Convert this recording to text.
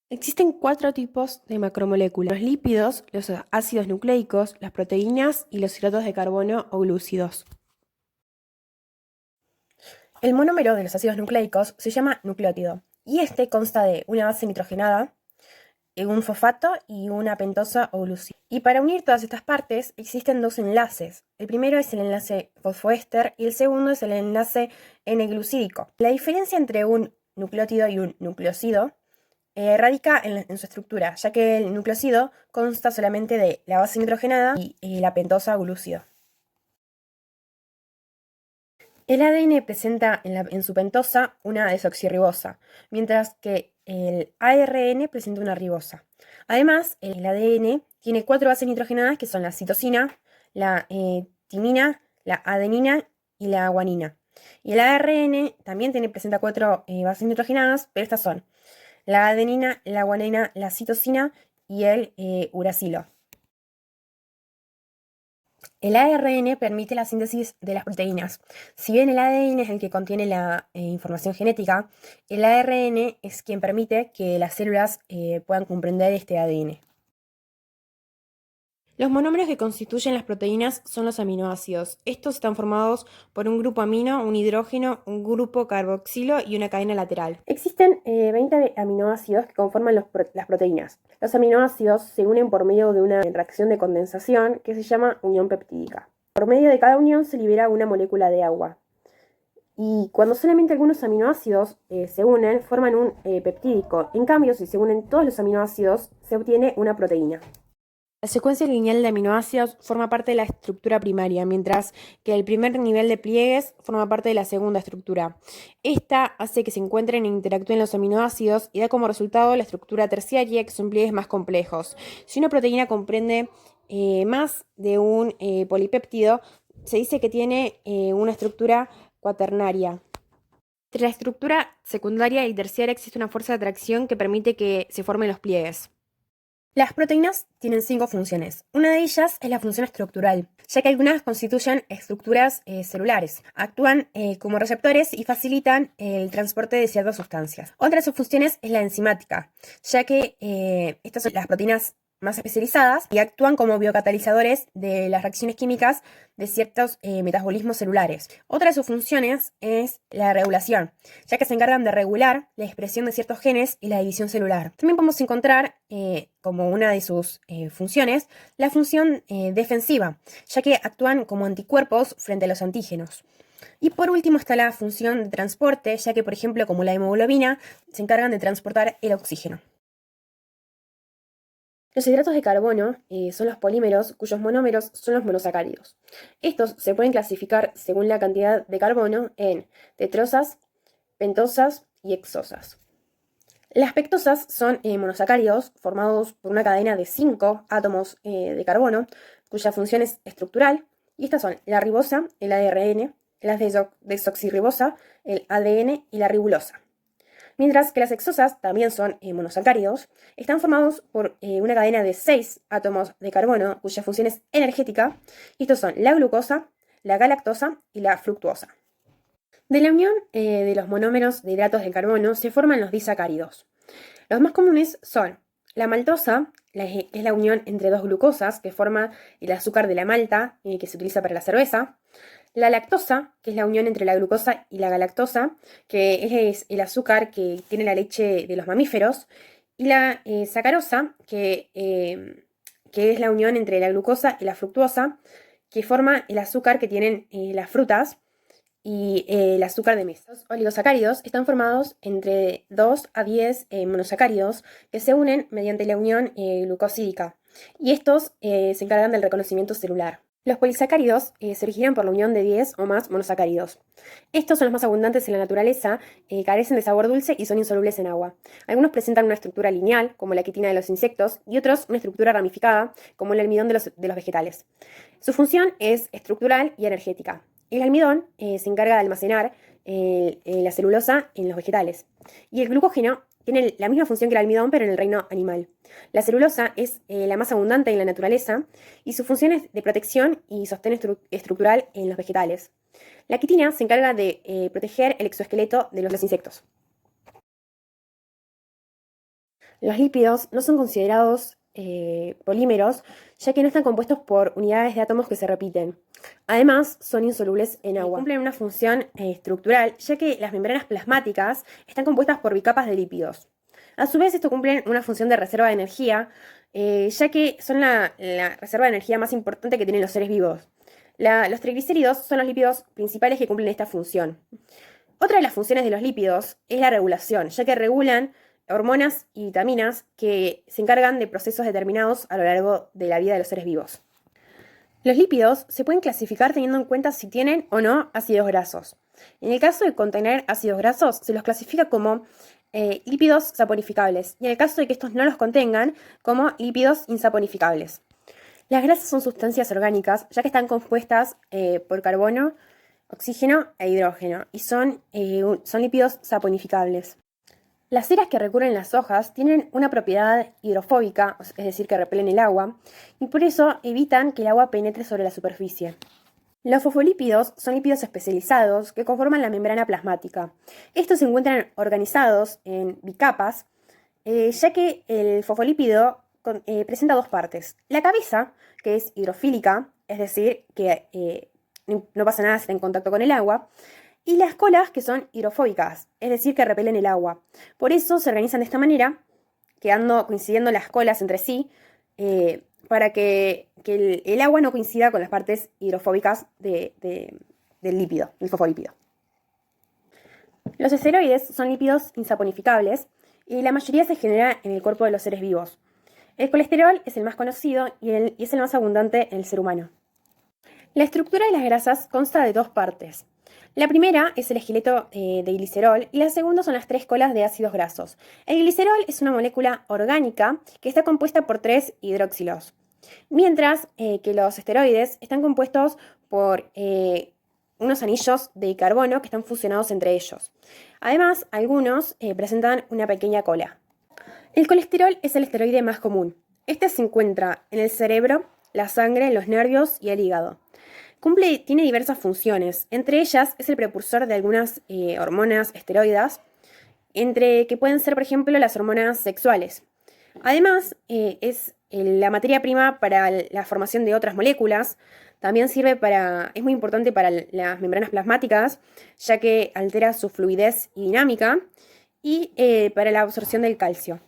Existen cuatro tipos de macromoléculas: los lípidos, los ácidos nucleicos, las proteínas y los hidratos de carbono o glúcidos. El monómero de los ácidos nucleicos se llama nucleótido y este consta de una base nitrogenada, un fosfato y una pentosa o glucídico. Y para unir todas estas partes existen dos enlaces. El primero es el enlace fosfoéster y el segundo es el enlace N-glucídico. La diferencia entre un nucleótido y un nucleósido radica en su estructura, ya que el nucleósido consta solamente de la base nitrogenada y la pentosa glúcido. El ADN presenta en su pentosa una desoxirribosa, mientras que el ARN presenta una ribosa. Además, el ADN tiene cuatro bases nitrogenadas que son la citosina, la timina, la adenina y la guanina. Y el ARN también presenta cuatro bases nitrogenadas, pero estas son la adenina, la guanina, la citosina y el uracilo. El ARN permite la síntesis de las proteínas. Si bien el ADN es el que contiene la información genética, el ARN es quien permite que las células puedan comprender este ADN. Los monómeros que constituyen las proteínas son los aminoácidos. Estos están formados por un grupo amino, un hidrógeno, un grupo carboxilo y una cadena lateral. Existen 20 aminoácidos que conforman las proteínas. Los aminoácidos se unen por medio de una reacción de condensación que se llama unión peptídica. Por medio de cada unión se libera una molécula de agua. Y cuando solamente algunos aminoácidos se unen, forman un peptídico. En cambio, si se unen todos los aminoácidos, se obtiene una proteína. La secuencia lineal de aminoácidos forma parte de la estructura primaria, mientras que el primer nivel de pliegues forma parte de la segunda estructura. Esta hace que se encuentren e interactúen los aminoácidos y da como resultado la estructura terciaria, que son pliegues más complejos. Si una proteína comprende más de un polipéptido, se dice que tiene una estructura cuaternaria. Entre la estructura secundaria y terciaria existe una fuerza de atracción que permite que se formen los pliegues. Las proteínas tienen 5 funciones. Una de ellas es la función estructural, ya que algunas constituyen estructuras celulares. Actúan como receptores y facilitan el transporte de ciertas sustancias. Otra de sus funciones es la enzimática, ya que estas son las proteínas más especializadas y actúan como biocatalizadores de las reacciones químicas de ciertos metabolismos celulares. Otra de sus funciones es la regulación, ya que se encargan de regular la expresión de ciertos genes y la división celular. También podemos encontrar como una de sus funciones la función defensiva, ya que actúan como anticuerpos frente a los antígenos. Y por último está la función de transporte, ya que por ejemplo como la hemoglobina se encargan de transportar el oxígeno. Los hidratos de carbono son los polímeros cuyos monómeros son los monosacáridos. Estos se pueden clasificar según la cantidad de carbono en tetrosas, pentosas y hexosas. Las pectosas son monosacáridos formados por una cadena de 5 átomos de carbono, cuya función es estructural, y estas son la ribosa, el ARN, la desoxirribosa, el ADN y la ribulosa. Mientras que las hexosas también son monosacáridos, están formados por una cadena de 6 átomos de carbono cuya función es energética, y estos son la glucosa, la galactosa y la fructuosa. De la unión de los monómeros de hidratos de carbono se forman los disacáridos. Los más comunes son la maltosa, que es la unión entre dos glucosas que forma el azúcar de la malta que se utiliza para la cerveza. La lactosa, que es la unión entre la glucosa y la galactosa, que es el azúcar que tiene la leche de los mamíferos. Y la sacarosa, que es la unión entre la glucosa y la fructuosa, que forma el azúcar que tienen las frutas y el azúcar de mesa. Los oligosacáridos están formados entre 2 a 10 monosacáridos que se unen mediante la unión glucosídica, y estos se encargan del reconocimiento celular. Los polisacáridos se originan por la unión de 10 o más monosacáridos. Estos son los más abundantes en la naturaleza, carecen de sabor dulce y son insolubles en agua. Algunos presentan una estructura lineal, como la quitina de los insectos, y otros una estructura ramificada, como el almidón de los vegetales. Su función es estructural y energética. El almidón se encarga de almacenar la celulosa en los vegetales. Y el glucógeno tiene la misma función que el almidón, pero en el reino animal. La celulosa es la más abundante en la naturaleza y su función es de protección y sostén estructural en los vegetales. La quitina se encarga de proteger el exoesqueleto de los insectos. Los lípidos no son considerados polímeros, ya que no están compuestos por unidades de átomos que se repiten. Además, son insolubles en agua. Cumplen una función estructural, ya que las membranas plasmáticas están compuestas por bicapas de lípidos. A su vez, esto cumple una función de reserva de energía, ya que son la reserva de energía más importante que tienen los seres vivos. Los triglicéridos son los lípidos principales que cumplen esta función. Otra de las funciones de los lípidos es la regulación, ya que regulan hormonas y vitaminas que se encargan de procesos determinados a lo largo de la vida de los seres vivos. Los lípidos se pueden clasificar teniendo en cuenta si tienen o no ácidos grasos. En el caso de contener ácidos grasos, se los clasifica como lípidos saponificables, y en el caso de que estos no los contengan, como lípidos insaponificables. Las grasas son sustancias orgánicas, ya que están compuestas por carbono, oxígeno e hidrógeno, y son lípidos saponificables. Las ceras que recubren las hojas tienen una propiedad hidrofóbica, es decir, que repelen el agua, y por eso evitan que el agua penetre sobre la superficie. Los fosfolípidos son lípidos especializados que conforman la membrana plasmática. Estos se encuentran organizados en bicapas, ya que el fosfolípido presenta dos partes. La cabeza, que es hidrofílica, es decir, que no pasa nada si está en contacto con el agua, y las colas, que son hidrofóbicas, es decir, que repelen el agua. Por eso se organizan de esta manera, coincidiendo las colas entre sí, para que el agua no coincida con las partes hidrofóbicas del lípido, el fosfolípido. Los esteroides son lípidos insaponificables y la mayoría se genera en el cuerpo de los seres vivos. El colesterol es el más conocido y es el más abundante en el ser humano. La estructura de las grasas consta de dos partes. La primera es el esqueleto de glicerol y la segunda son las tres colas de ácidos grasos. El glicerol es una molécula orgánica que está compuesta por 3 hidroxilos, mientras que los esteroides están compuestos por unos anillos de carbono que están fusionados entre ellos. Además, algunos presentan una pequeña cola. El colesterol es el esteroide más común. Este se encuentra en el cerebro, la sangre, los nervios y el hígado. Tiene diversas funciones, entre ellas es el precursor de algunas hormonas esteroidas, entre que pueden ser, por ejemplo, las hormonas sexuales. Además, es la materia prima para la formación de otras moléculas. También es muy importante para las membranas plasmáticas, ya que altera su fluidez y dinámica, y para la absorción del calcio.